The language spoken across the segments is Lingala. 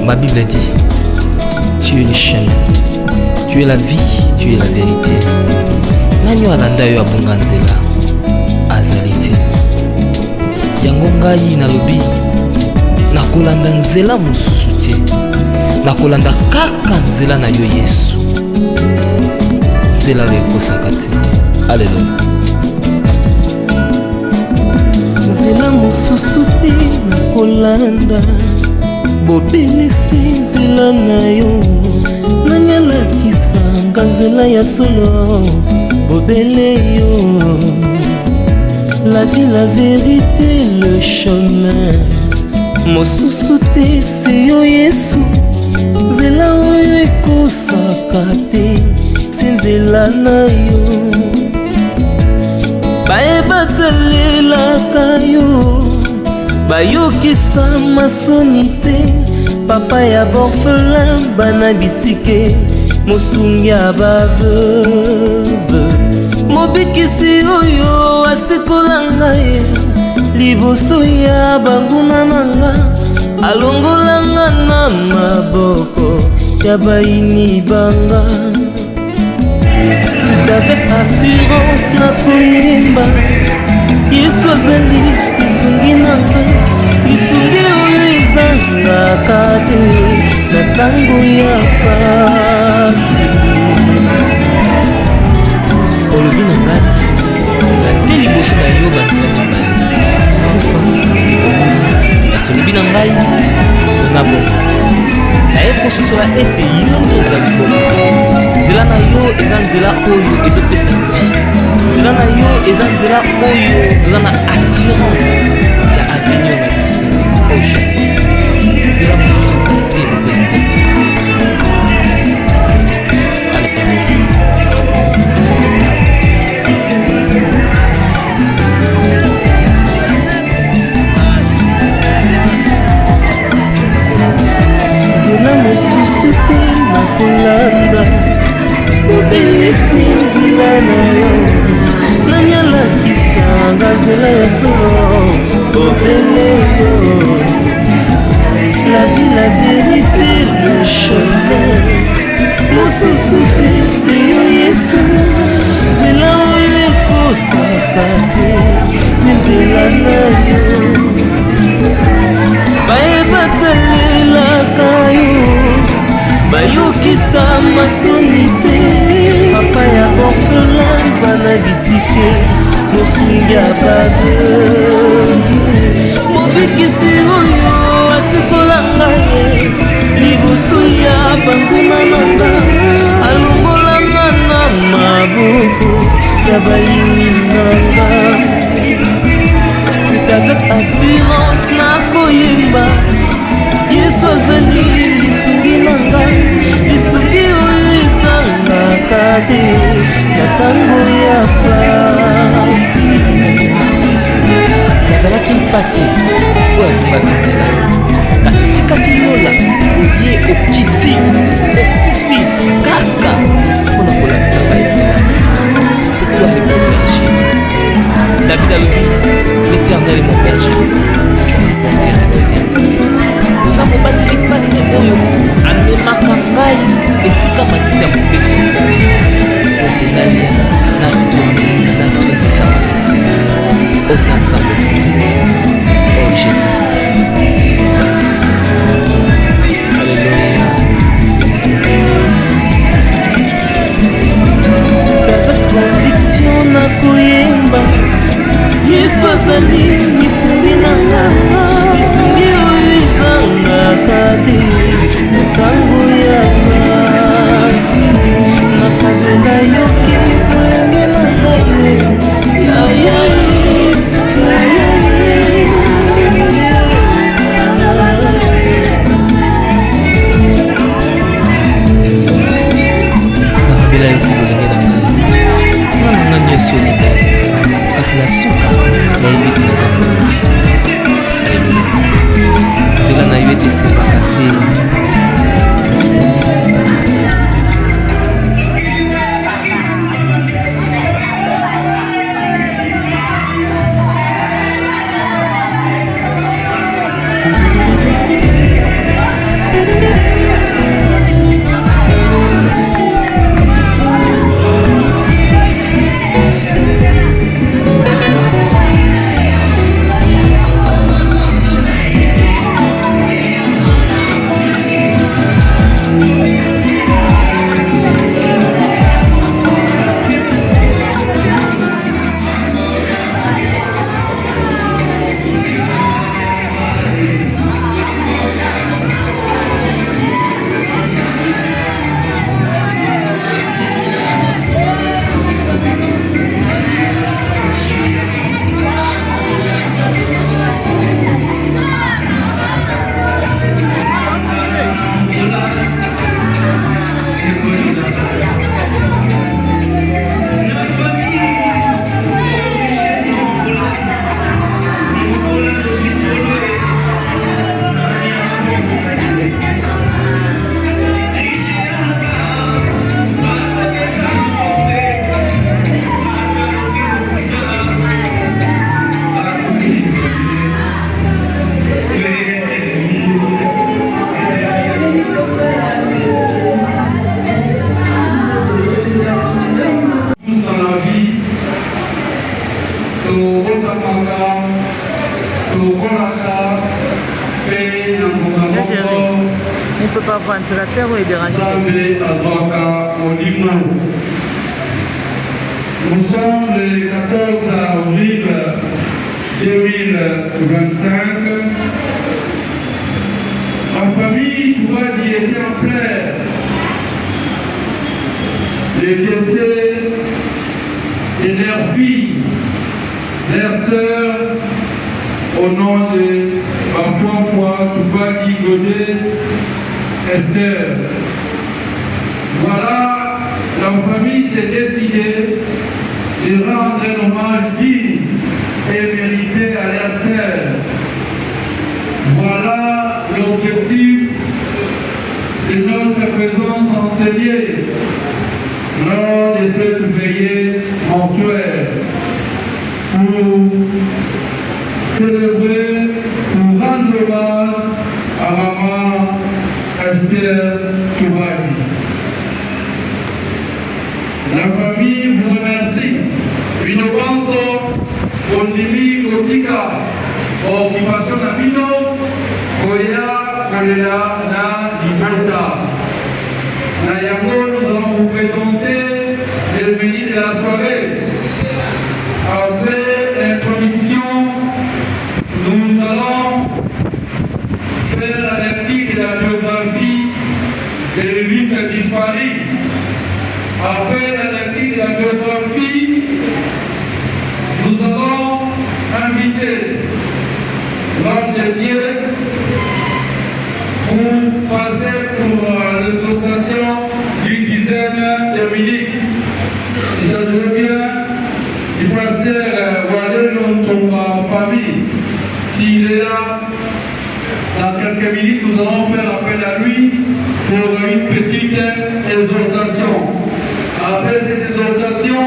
Ma Bible dit, tu es le chemin, tu es la vie, tu es la vérité. Nanyo alanda yo abunga nzela azali te. Yango ngai nalobi nakolanda nzela mosusu te. Nakolanda kaka nzela na yo Yesu. Nzela oyo ekosaka te. Alleluya. Nzela mosusu te nakolanda, bobelisi nzela na yo. Nani alakisanga nzela ya solo, bobele yo. La vie, la vérité, le chemin mosusu te se yo Yesu. Nzela oyo ekosaka te, se nzela na yo. Bayebatalelaka yo, bayokisa masoni te. Papa ya borphelin bana bitike, mosungi ya baveuve. Mobikisi oyo asikola ngai liboso ya banguna nanga, alongolanga na maboko ya baini banga. C'est avec assurance nakoyemba Yesu azali lisungi nanga, lisungi oyo ezangaka te na tango ya pasi. Olobi na ngai natie liboso na yo bantina mibale kufa. Kasi olobi na ngai na bongo naye kososola ete yo nde ozali bongo. Nzela na yo eza nzela oyo ezopesa vie. Nzela na yo eza nzela oyo toza na assurance ya avenir na biso. Oh Jésus, nzela mosusu eza te mobete. Nzela mosusu te nakolanda, bobelisi nzela na yo. Nani alakisanga nzela ya solo, bobele yo. La vie, la vérité, le chemin mosusu te se yo Yesu. Nzela oyo ekosaka te, se nzela na yo. Bayebatalelaka yo, bayokisa masoni te. Papa ya orphelin bana bitike, mosungi ya baveuve. Mobikisi oyo asikola ngai liboso ya banguna nanga, alongo fete esepaka te. On ne peut pas prendre sur la terre ou déranger. Nous sommes le 14 avril 2025. Ma famille, tout va dire, était en pleurs. Les décès de leurs filles, leurs sœurs, au nom de ma foi, tout va dire, Gaudé, Esther. Voilà, la famille s'est décidée de rendre un hommage digne et mérité à leur sœur. Voilà l'objectif de notre présence enseignée lors de cette veillée mortuaire pour célébrer, pour rendre hommage à maman Esther Toubadi. La famille vous remercie. Une penso au Nimi Kotika, occupation à Bino, Koya, Kolela, Na, Libota. Nayango, nous allons vous présenter les menus de la soirée. Après l'introduction, nous allons faire la lecture de la biographie de l'illustre disparu. Après la lecture de la biographie, nous allons inviter l'homme de Dieu pour passer pour l'exaltation du dizaine de midi. Il s'agit bien du pasteur Walé Lontomba famille. S'il est là, dans quelques minutes, nous allons faire appel à lui pour une petite exhortation. Après cette exhortation,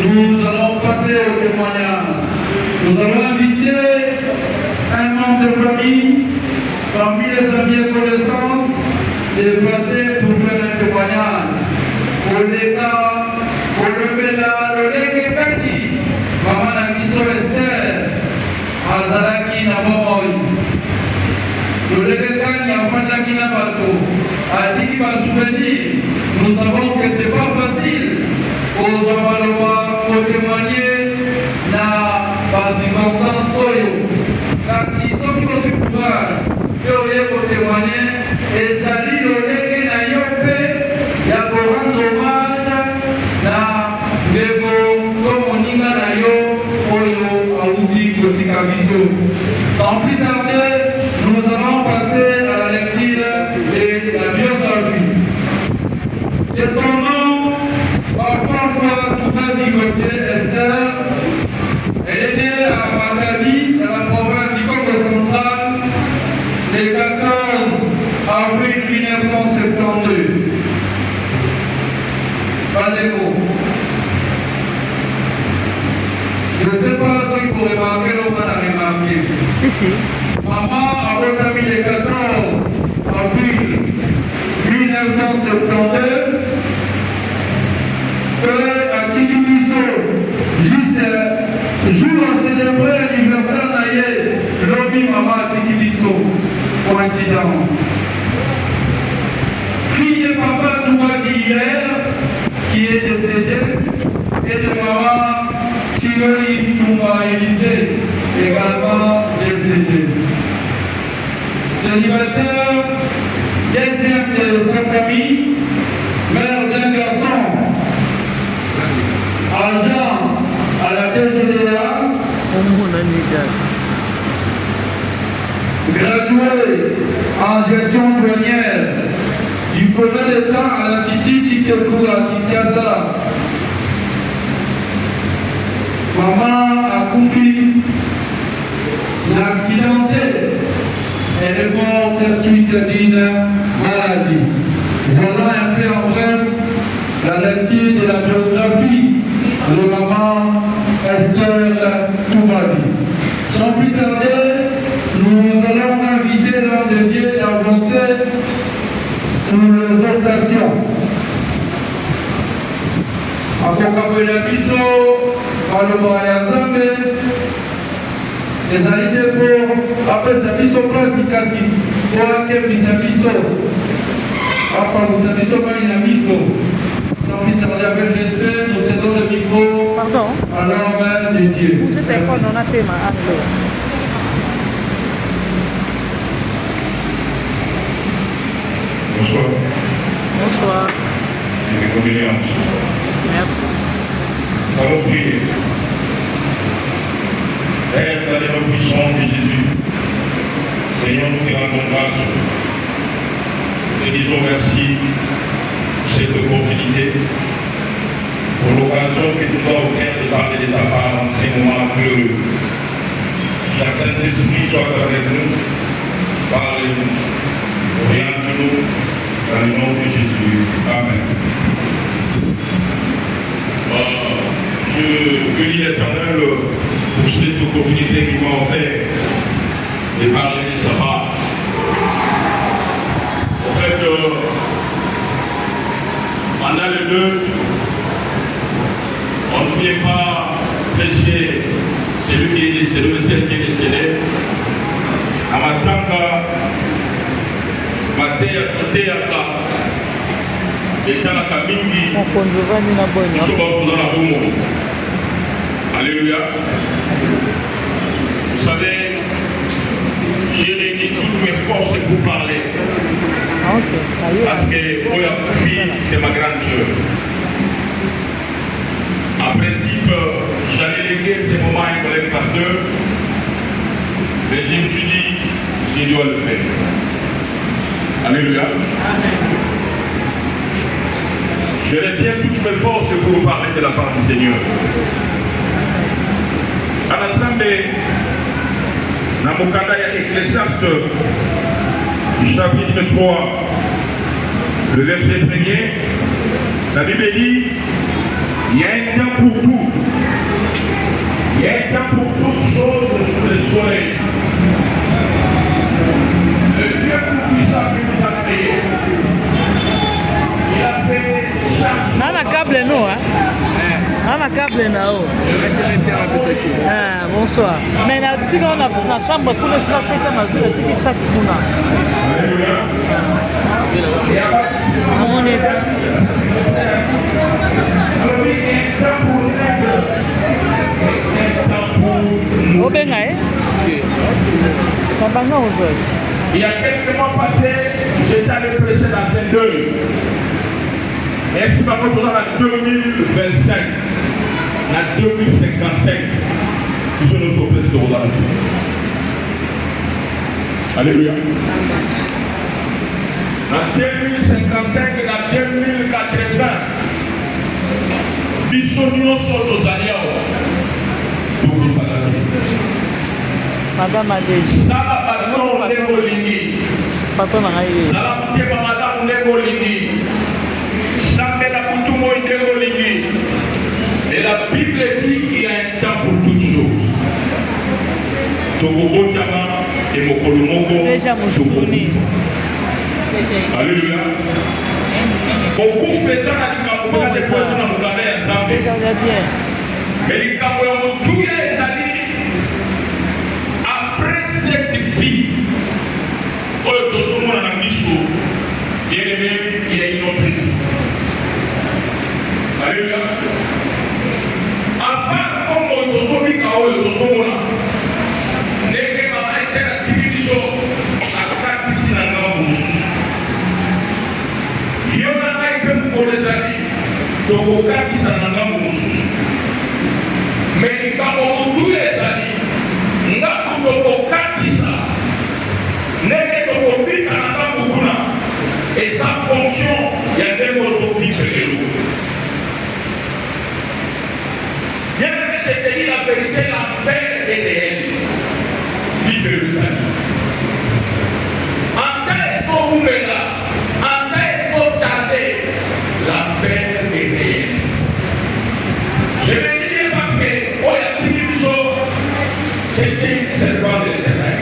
nous allons passer au témoignage. Nous allons inviter un membre de famille, parmi les amis et connaissances, de passer pour faire un témoignage. Pour l'État, pour le Bela, le Lekekani, Maman Amiso Esther, Azalaki Namomoy. Le Lekekani, Afandaki Nabato, Atiki va souvenir. Nous savons que ce n'est pas facile aux Amalois pour témoigner dans la circonstance Oyo. Car si sont qui ont su pouvoir, pour témoigner, et ça dit le Leke na Yope, il y a pour rendre hommage dans Nebo, comme on y a na Yo, Oyo, Aouti, Kotikabiso. Sans plus tarder, nous allons passer à la lecture de la biographie. Et son nom, parfois, tout a dit côté Esther. Elle est née à Matadi, dans la province du Congo central, le 14 avril 1972. Pas d'écho. Je ne sais pas si vous remarquez ou pas remarqué. Si. Maman a remis le 14 avril 1972. À Tikimiso, juste jour à célébrer l'anniversaire d'Aïe, l'homme maman à Tikimiso, coïncidence. Fille de papa Toumadi hier, qui est décédé, et de maman Chiroi Touma Élysée, également décédé. Célibataire, deuxième de sa famille, mère d'un garçon. Agent à la DGDA, gradué en gestion douanière, diplômé d'État à la Titi Titekou à Kinshasa. Maman accompli l'accidenté et est morte suite d'une maladie. Voilà un peu en bref la lecture de la biographie de maman Esther Toumadi. Sans plus tarder, nous allons inviter l'homme de Dieu d'avancer pour l'exhortation. Akokapela biso maloba ya Nzambe ezali te mpo apesa biso mpasi kasi mpo akebisa biso apalusa biso mai na miso. Sans plus tarder, avec respect, nous cédons le micro à l'homme de Dieu. Ce téléphone, on a fait ma Bonsoir. Bonsoir. Et mes condoléances. Merci. Allons prier. Père, dans les noms puissants de Jésus, Seigneur, nous te rendons grâce. Nous te disons merci pour cette opportunité, pour l'occasion que nous avons offerte de parler de ta part en ces moments heureux. Que le Saint-Esprit soit avec nous, parle-nous, oriente-nous, dans le nom de Jésus. Amen. Je bénis l'Éternel pour cette opportunité qu'il m'a offert de parler de sa part. En fait, pendant les deux, on ne vient pas prêcher celui qui est décédé, celle qui est décédé. À ma tante, ma terre, et ça la famille, nous sommes dans la boum. Alléluia. Vous savez, j'ai réuni toutes mes forces pour parler. Parce que fille, c'est ma grande sœur. En principe, j'allais léguer ces moments à un collègue pasteur, mais je me suis dit, je dois le faire. Alléluia. Je retiens toutes mes forces pour vous parler de la part du Seigneur. Ensemble, dans mon cadre Ecclésiaste, chapitre 3, le verset 1er, la Bible dit, il y a un temps pour tout. Il y a un temps pour toutes choses sous le soleil. Le Dieu tout-puissant qui nous a créé, il a fait chaque chose. Nana câble non, hein? Nana câble non. Bonsoir. Mais la tika on a na chambre pour le faire ça na zula tiki ça kuna. On est au Bengaï. Il y a quelques mois passés, j'étais allé prêcher dans un deuil. Et si par contre, dans la 2025, la 2055, nous sommes au président de Rosalie. Alléluia. En 2055 et en 2080, nous sommes aux alliés. Madame Adège. Ça va pardon ndenge olingi. Pardon na ngai. Sala motema malamu ndenge olingi. Sambela kutu moi ndenge olingi. Et la Bible dit qu'il y a un temps pour toutes choses. Tokobotama et mokolo moko. Déjà mosuni. Alléluia. Beaucoup faisant la likambo na déposer na mokanda ya Nzambe. Déjà on est bien. Mais likambo ya motuya ezali après cette vie oyo tozomona na miso bien-aimé, il y a une autre vie. Alléluia. Avant comme tozobika oyo tozomona ndenge mama Esther atiki biso akatisi na ngambo mosusu. Yo na ngai mpe mokolo ezali tokokatisa na ngambo mosusu. Mais likambo motuya ezali ngambo tokokatisa ndenge tokobika na ngambo kuna eza fonction ya ndenge ozovivre lelo. Bien-aimé, je te dis la vérité, l'affaire est réelle. Vivre le salut. En tant que en tant que l'affaire est réelle. Je vais dire parce que oh, il y a une chose, c'était un servant de l'Éternel.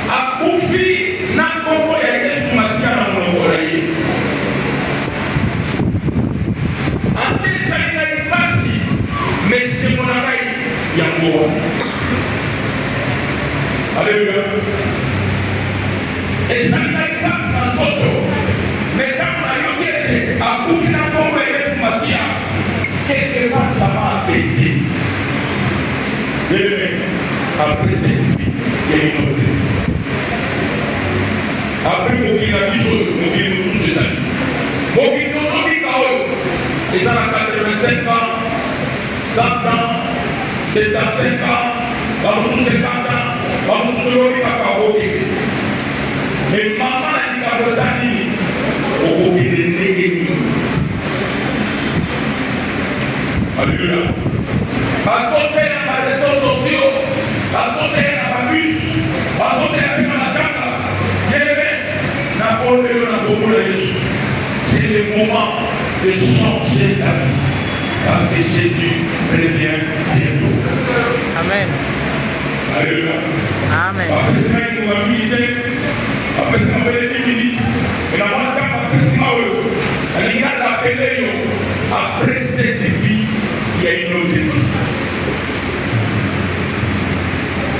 A Koufi, n'a pas été sous ma science dans mon oreille. En tant que mais c'est mon oreille, il y a un mot. Alléluia. Et ça ne passe dans l'autre. Mais quand on a eu à coucher la tombe et les soumacia, quelque part ça m'a apaisé. Après cette vie, il y a une autre vie. Après mon qui a dit chose, mon qui nous soucie les amis. Mon qui nous ont dit qu'ils ont 85 ans. 100 ans, 75 ans, vamos 50 ans, vamos sur mais maman a dit qu'à vous dire, au côté de négatif. Alléluia. Parce qu'on est dans les réseaux sociaux, parce qu'on est dans la bus, parce qu'on est dans la table, c'est le moment de changer ta vie. Parce que Jésus revient bientôt. Amen. Alléluia. Amen. Après ce matin, nous avons milité. Après ce matin, nous avons 10 minutes. Et la matin, après ce matin, il y a l'appelé. Après cette vie, il y a une autre vie.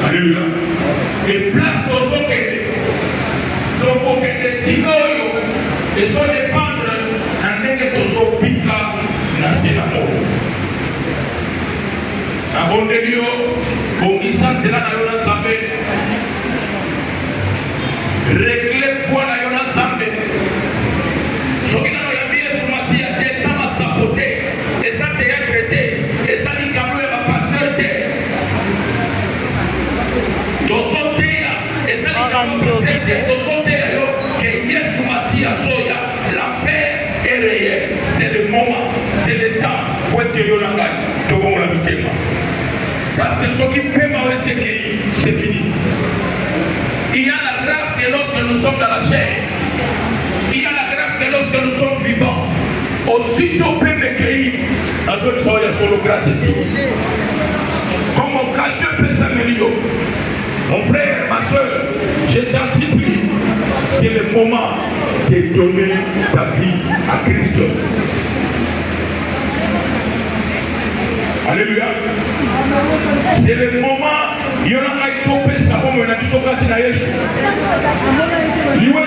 Alléluia. Et place aux autres. Donc, pour que les signes et soit dépendre en tant que aux pica nascer la mort. Un bon Dieu, pour qui ça c'est là dans le Zambé. Régler foi dans le Zambé. Ce qui n'a pas bien sur ma scie, ça m'a saboté, et ça t'a traité, et ça dit qu'à nous la pasteur t'es. Dans son thé, et ça dit qu'à nous la pasteur t'es, dans son thé, que yes sur ma scie à soya, l'affaire est réelle, c'est le moment, c'est le temps. Parce que ce qui fait mal, c'est fini. Il y a la grâce que lorsque nous sommes dans la chair, il y a la grâce que lorsque nous sommes vivants, aussitôt peut me cueillir, dans une soirée sur le grâce ici. Comme occasion peut s'améliorer. Mon frère, ma soeur, je t'en supplie, c'est le moment de donner ta vie à Christ. Alléluia. C'est le moment, il y en a qui ont fait ça comme on a dit sur la tête à Jésus. Il y a un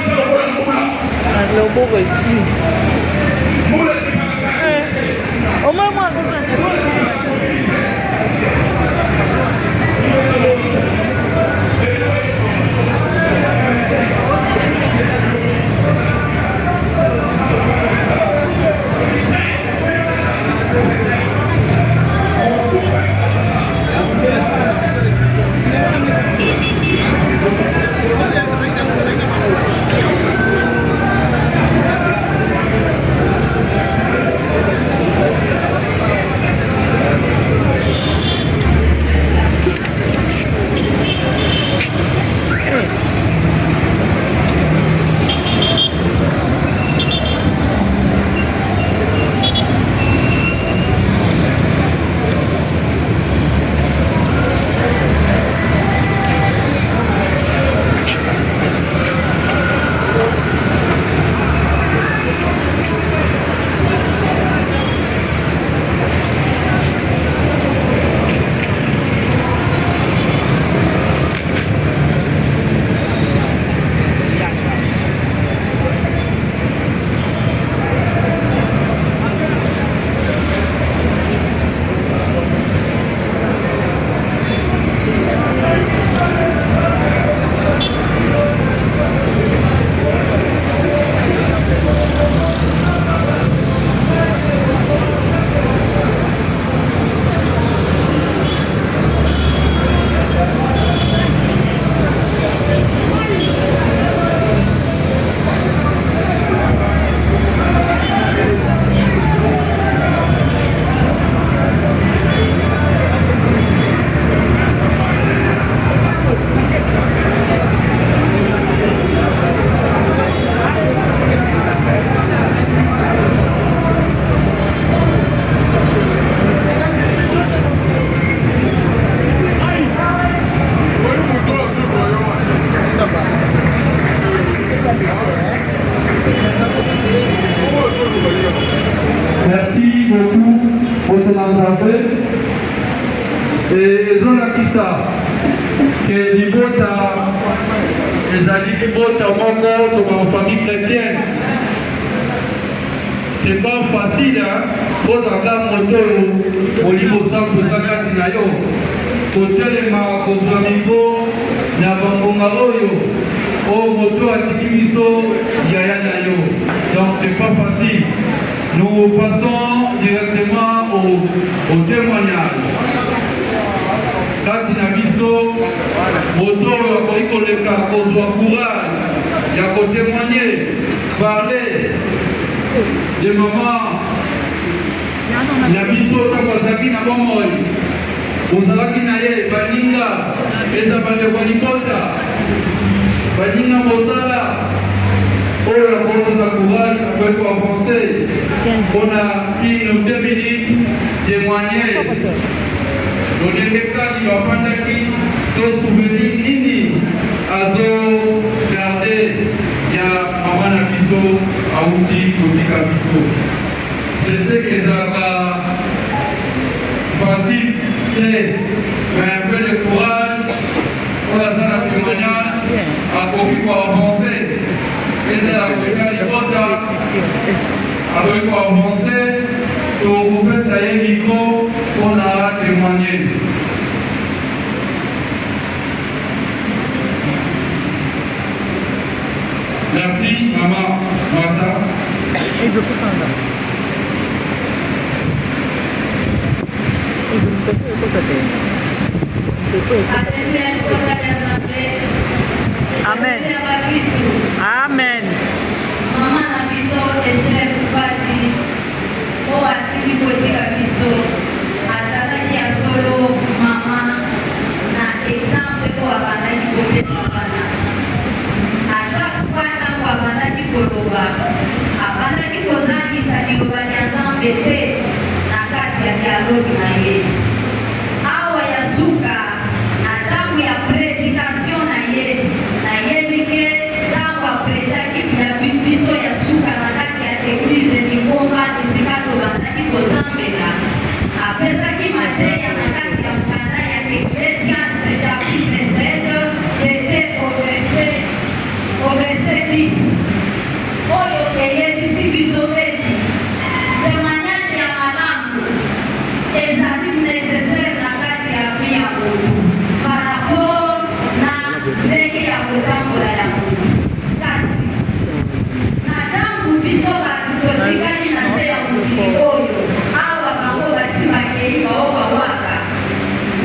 ezolakisa ke libota ezali libota moko to bafamille chrétienne. C'est pas facile, kozanga moto molimo sango eza kati na yo kotelema kozwa mibo na bangonga oyo moto atiki biso yaya na yo. Donc c'est pas facile. Nous passons directement au témoignage. Kati na biso moto akoki koleka kozwa courage ya kotémoigner, parler de maman na biso ntango azalaki na bomoi ozalaki na ye baninga eza bandeko libota baninga mosala oyo akozoza courage akoki koavanse mpona une 2 minutes témoigner lolenge kani bafandaki to souvenir nini azogarde ya mama na biso auti kotika biso. Je sais que ça va facile, mais un peu de courage pour la salle de témoignage à copie pour avancer. Et c'est la première hypothèse avec pour avancer, pour vous faire ça y est micro pour la témoigner. Merci, maman Martha. Amen. Amen. Mama na biso Esther Kupati o asili kotika biso azalaki ya solo mama na exemple po abandaki kopesa bana. A chaque fois ntango abandaki koloba abandaki kozangisa liloba ya Nzambe te na kati ya dialogue na ye. Awa ya suka na ntango ya prédication na ye nayebi ke ntango aprechaki ya biso ya suka na kati ya eglize Lingomba esika tobandaki kozambela apesaki mateya na kati ya mokanda ya Ecclésiaste chapitre 7 c'était au verset 10 oyo eyebisi biso eti témoignage ya malamu ezali nécessaire na kati ya vie ya motu par rapport na ndenge ya kotambola ya motu. Kasi na ntango biso bato totikali na se ya mokili oyo awa bango basi bakei bao bawaka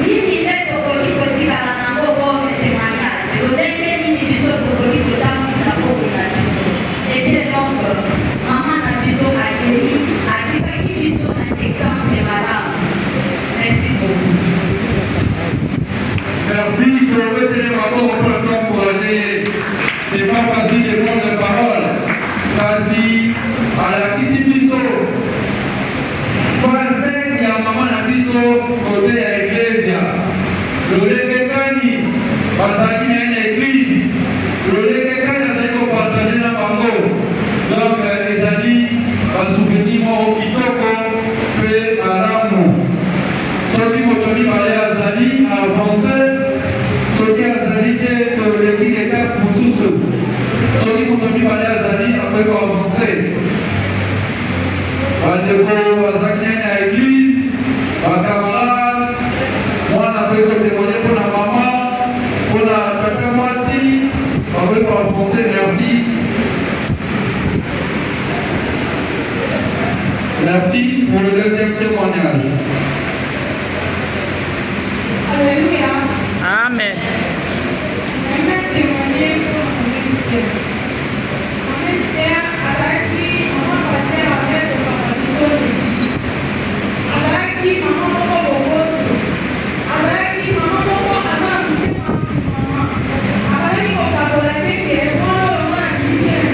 nini nde tokoki kotikala nango bome témoignage lodenge nini biso tokoki kotambwisa bobe na biso. Ebien donc mama na biso akei atikaki biso na exemple malamu. Merci beaucoup. Merci pour le téléphone pour le temps encourager. C'est pas facile de prendre la parole. Quasi à la Kisibiso. Passer il y a maman na biso côté à l'église. Le Lekekani, passer il y a une église. Le Lekekani a été partagé dans Bango. Donc les amis, un souvenir au Kitoko, fait à Ramo. Soki motomi bale azali avanse soki azali te toleki étape mosusu soki motomi bale azali akoki koavanse bandeko bazalaki nani na église bakamarade mwana akoki kotémoigne mpona mama mpona tata mwasi bakoki koavanse. Merci pour le deuxième témoignage. Alléluia. Amen. J'aimerais témoigner pour mon Esther. Mon Esther, Alaki, maman passait avec le papa Alaki, maman Bobo, Alaki, maman Bobo, Alaki, maman. Alaki, papa Bolake, qui est bon, maman, qui tient,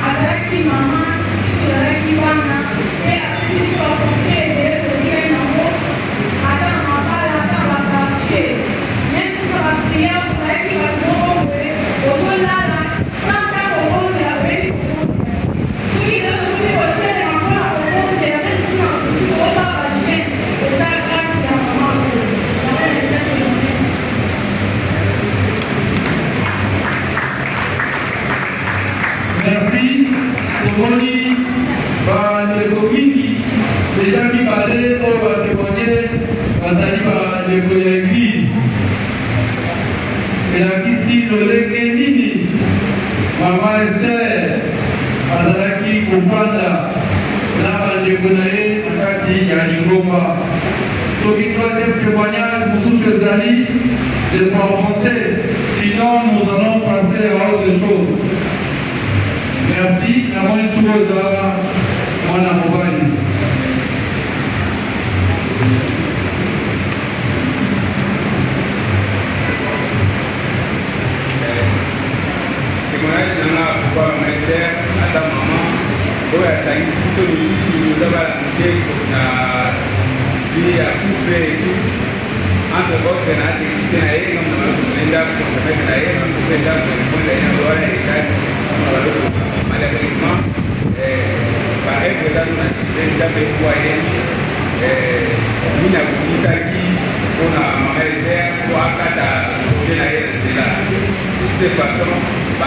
Alaki, maman, Alaki, maman, et à ce qui soit pensé, et de dire, maman, Adam, maman, tomoni bandeko mingi deja mibale oyo batémoigne bazali bandeko ya église elakisi lolenge nini mama Esther azalaki kofanda na bandeko na ye na kati ya lingomba. Soki troisième témoignage mosusu ezali de avancer, sinon nous allons passer à autre chose. Merci. La moindre chose à mon accompagne. Témoignage de la pour ministère à ta maman. Oui, ça existe aussi nous avons la vie à couper et tout. Entre autres, il y a des Christiens comme nous avons fait là, comme nous avons fait là, comme nous avons fait là, malheureusement, par exemple, nous avons fait foyer, nous avons dit ça qui, on a maman pour akata projet là. De toute façon, tout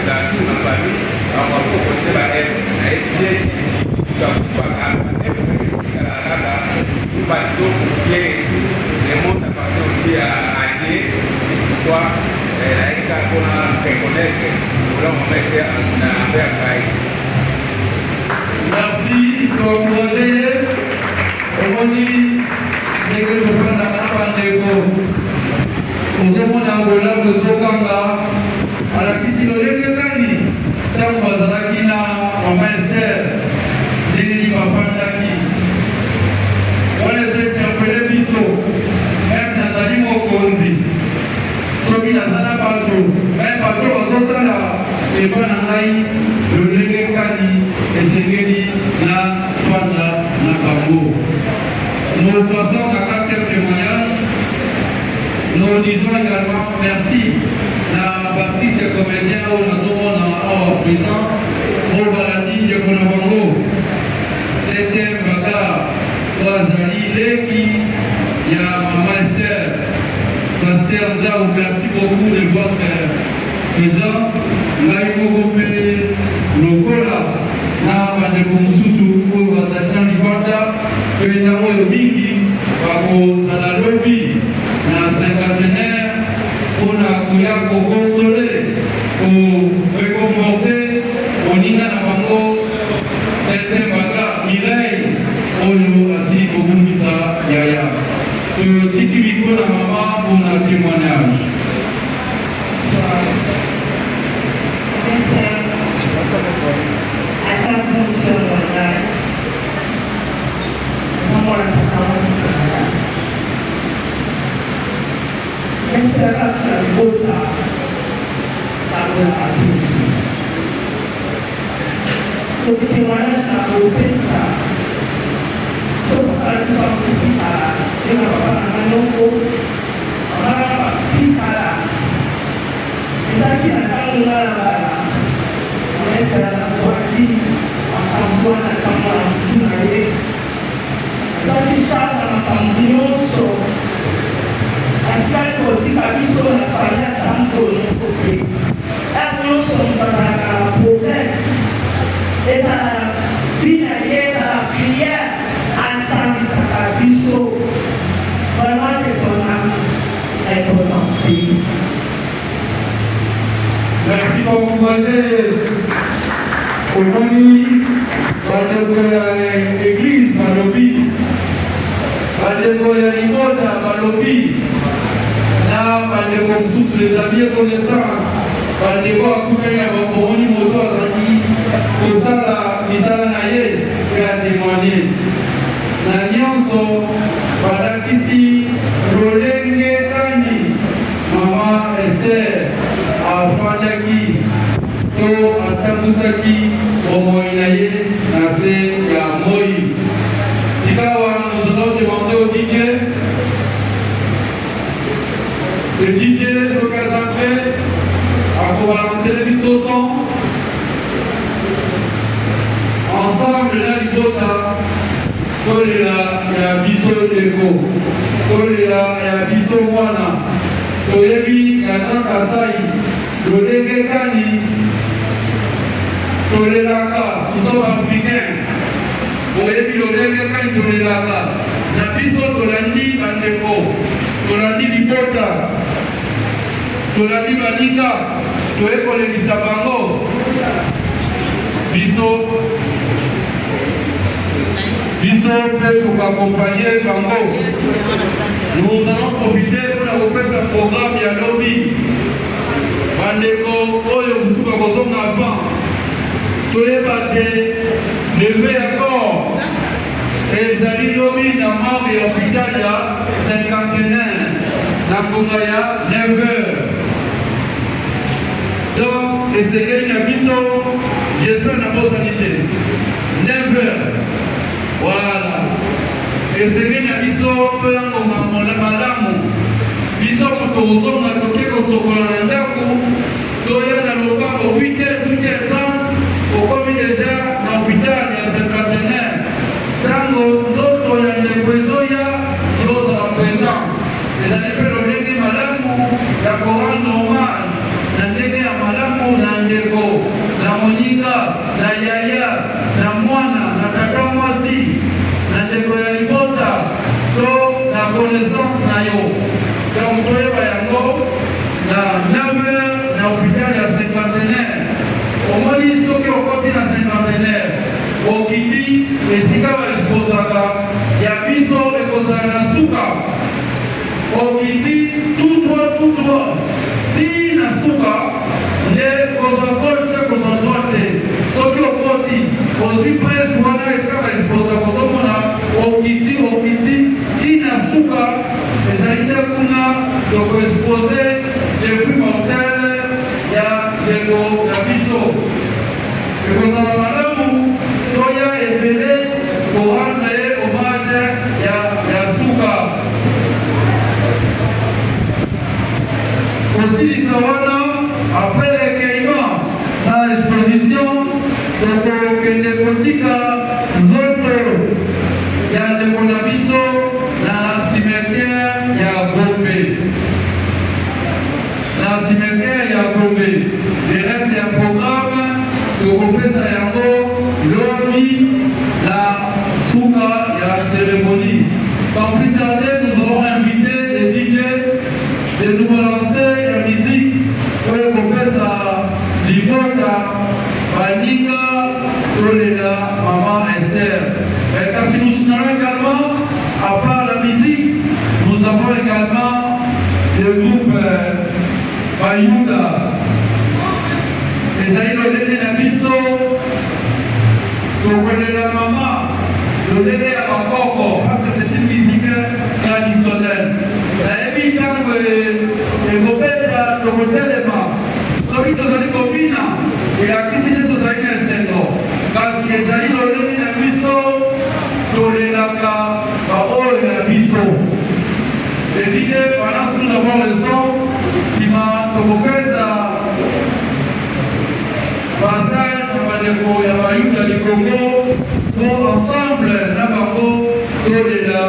dans toute ma famille, on va proposer la aide, la aide nous bâtissons pour que le monde appartient à Dieu. Pourquoi la ECA qu'on a fait connaître, nous l'avons mis en affaire. Merci pour encourager. On dit que nous prenons la bandeko. Nous avons un volant de Zokanga. À la piscine de Kani, tant Bazalakina, en Esther, Déni Papandaki. On les a interpellés biso, même Nathalie Mokonzi. Soki Nazana Pato, même Pato Azotala, et Bananaï, le Légué Kani, et Zegeni, na Fanda, Nakambo. Nous passons à 4e témoignage. Nous disons également merci à Baptiste comédien au Nazomo présent au Baladi de Konabango. 7e bagarre, Oazali Leki, il y a Maman Esther. Pasteur Zao, merci beaucoup de votre présence. Laïko Kopé, Lokola, na Bandeko Mususu, au Wazatan Libanda, Pena Oyo Mingi, Bako Zanalobi, na cinquantenaire, on a Kouya consolé, pour réconforter, on y a Nabango, 7e bagarre, Mireille, Oyo Asi Kobumbisa Yaya. Tiki Biko la maman pour notre témoignage. Merci pour encourager aujourd'hui l'église Balobi, Balobi, là, tous les amis connaissants, Bandeko Akoumé, Bamboroni, Moto Azaki, Kosala, Misala Naye, qui a témoigné. Nanyonso, Badakisi, Rolenge Kani, Maman Esther, Afandaki, To Atambusaki, Omoinaye, Nase, Yamoi. Sikawa, nous allons demander au DJ. Le DJ se concentre à balancer les bisous son. Ensemble, là, il faut Tolela ya biso deko, tolela ya biso mwana, toyebi ya Kasai, lodeke kani, tolelaka, nous sommes africains. Oyebi lolenge kani tolelaka. Na biso tolandi bandeko, tolandi libota, tolandi baninga, toyekolelisa bango. Biso peut nous accompagner bango. Nous allons profiter pour la reprise du programme ya lobby. Bandeko oyo musuka kozonga avant. Toyebate lever accord. Ezali lobby na mort et hôpital ya 51 na konga ya 9h. Donc, essayez na biso, j'espère na bonne sanité. 9h. Voilà. Essayez na biso pe yango malamu. Biso moto ozonga toke kosokola na ndako. Toya na lopango 8h30. Okomi déjà na hôpital ya 51. Tango nzoto ya ndekwezoya yozala présent. Ezali mpe lolenge malamu ya korando hommage na ndenge ya malamu na ndeko na moninga na yaya na mwana na tata mwasi na ndeko ya libota to na connaissance na yo. Donc toyeba yango na 9h na hôpital ya 51. Omoni soki okoti na 51. Okiti esika baexposaka ya biso ekozala na suka. Okiti tout droit si na suka nde kozwa gauche te kozwa droite. Soki okoti osi presse wana esika baexposaka kozomona okiti ti na suka ezali te kuna tokoexpose depuis mortel ya ndeko ya biso. Ekozala malamu toya ebele korendre ye hommage ya suka. Kosilisa wana après recueillement na exposition tokokende kotika nzoto ya ndeko na biso na cimetière ya Gombe. Na cimetière ya Gombe. Le reste ya programme tokopesa yango lobby la suka ya cérémonie. Sans plus tarder, nous allons inviter les DJ de nous balancer la musique pour kopesa libota baninga tolela maman Esther. Et kasi nous signalons également, à part la musique, nous avons également le groupe Bayuda. Ezali lolenge na biso tokolela mama lolenge ya bakoko parce que c'est une musique traditionnelle. Nayebi ntango ekobeta tokotelema soki tozali kobina elakisi te tozali na esengo kasi ezali lolenge na biso tolelaka baoyo ya biso. Et DJ, pendant que nous avons le son, nsima tokopesa passage na bandeko ya bayuda likongo po ensemble na bango tolela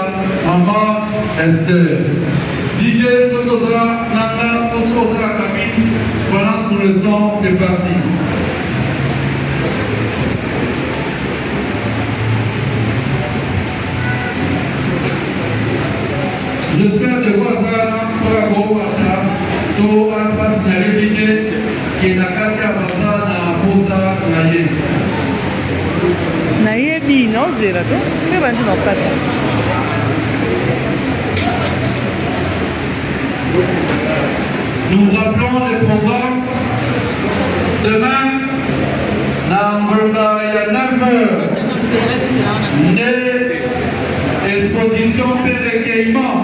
mama Esther. DJ tozala nanga tozala kabine balance sur le son, c'est parti. J'espère de voir ça sur la groupe to passe na réalité qui est na kati ya baza na posa na ye. nayebi naozela to soki bandi na okata Nous rappelons le programme demain na ngonga ya 9h. Exposition pe recueillement.